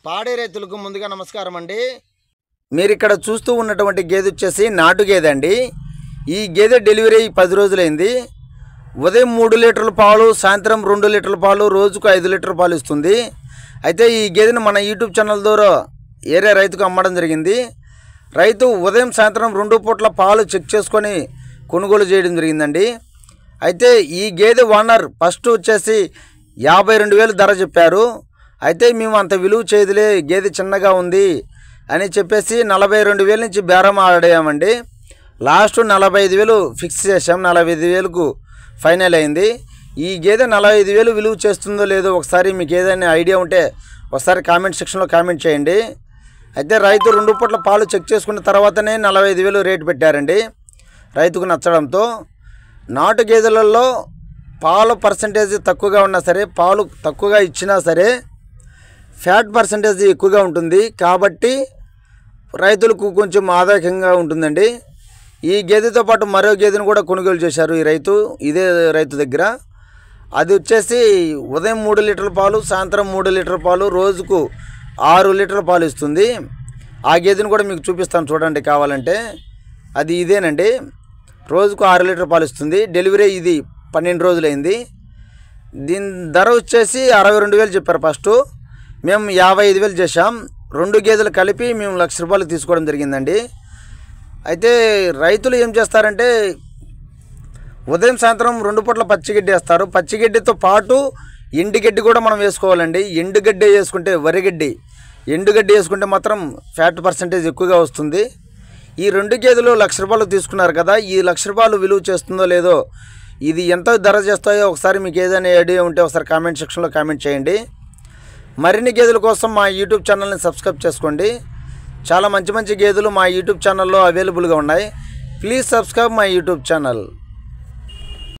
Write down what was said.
పాడి రైతులకు ముందుగా నమస్కారం అండి. మీరు ఇక్కడ చూస్తూ ఉన్నటువంటి గేదె వచ్చేసి నాటు గేదె అండి. ఈ గేదె డెలివరీ 10 రోజులైంది. ఉదయం 3 లీటర్ల పాలు, సాయంత్రం 2 లీటర్ల పాలు, రోజుకు 5 లీటర్ల పాలు ఇస్తుంది. అయితే ఈ గేదెను మన యూట్యూబ్ ఛానల్ ద్వారా ఏరే రైతుకు అమ్మడం జరిగింది. రైతు ఉదయం సాయంత్రం 2 పూట్ల పాలు చెక్ చేసుకొని కొనుగోలు చేయడం జరిగిందండి. అయితే ఈ గేదె ఓనర్ ఫస్ట్ వచ్చేసి 52,000 ధర చెప్పారు. అయితే మేము అంత విలువ చేయదులే, గేదె చిన్నగా ఉంది అని చెప్పేసి 42,000 నుంచి బేరం ఆడామండి. లాస్ట్ 45,000 ఫిక్స్ చేసాం. 45,000కు ఫైనల్ అయింది. ఈ గేదె 45,000 విలువ చేస్తుందో లేదో ఒకసారి మీకు ఏదైనా ఐడియా ఉంటే ఒకసారి కామెంట్ సెక్షన్లో కామెంట్ చేయండి. అయితే రైతు 2 పూట్ల పాలు చెక్ చేసుకున్న తర్వాతనే 45,000 రేటు పెట్టారండి. రైతుకు నచ్చడంతో నాటు గేదెలలో పాలు పర్సంటేజ్ తక్కువగా ఉన్నా సరే, పాలు తక్కువగా ఇచ్చినా సరే ఫ్యాట్ పర్సంటేజ్ ఎక్కువగా ఉంటుంది. కాబట్టి రైతులకు కొంచెం ఆదాయంగా ఉంటుందండి. ఈ గేదెతో పాటు మరో గేదెను కూడా కొనుగోలు చేశారు ఈ రైతు, ఇదే రైతు దగ్గర. అది వచ్చేసి ఉదయం 3 లీటర్ల పాలు, సాయంత్రం 3 లీటర్ల పాలు, రోజుకు 6 లీటర్ల పాలు ఇస్తుంది. ఆ గేదెను కూడా మీకు చూపిస్తాను చూడండి కావాలంటే. అది ఇదేనండి, రోజుకు 6 లీటర్ల పాలు ఇస్తుంది. డెలివరీ ఇది 12 రోజులైంది. దీని ధర వచ్చేసి 62,000 చెప్పారు ఫస్ట్. మేము 55,000 చేశాం. 2 గేదెలు కలిపి మేము ₹1,00,000 తీసుకోవడం జరిగిందండి. అయితే రైతులు ఏం చేస్తారంటే ఉదయం సాయంత్రం 2 పూట్ల పచ్చిగడ్డి వేస్తారు. పచ్చిగడ్డితో పాటు ఎండుగడ్డి కూడా మనం వేసుకోవాలండి. ఎండుగడ్డి వేసుకుంటే, వరిగడ్డి, ఎండుగడ్డి వేసుకుంటే మాత్రం ఫ్యాట్ పర్సంటేజ్ ఎక్కువగా వస్తుంది. ఈ 2 గేదెలు ₹1,00,000 తీసుకున్నారు కదా, ఈ ₹1,00,000 విలువ చేస్తుందో లేదో, ఇది ఎంత ధర చేస్తాయో ఒకసారి మీకు ఏదైనా ఐడియా ఉంటే ఒకసారి కామెంట్ సెక్షన్లో కామెంట్ చేయండి. మరిన్ని గేదెల కోసం మా యూట్యూబ్ ఛానల్ని సబ్స్క్రైబ్ చేసుకోండి. చాలా మంచి మంచి గేదెలు మా యూట్యూబ్ ఛానల్లో అవైలబుల్గా ఉన్నాయి. Please subscribe my YouTube channel.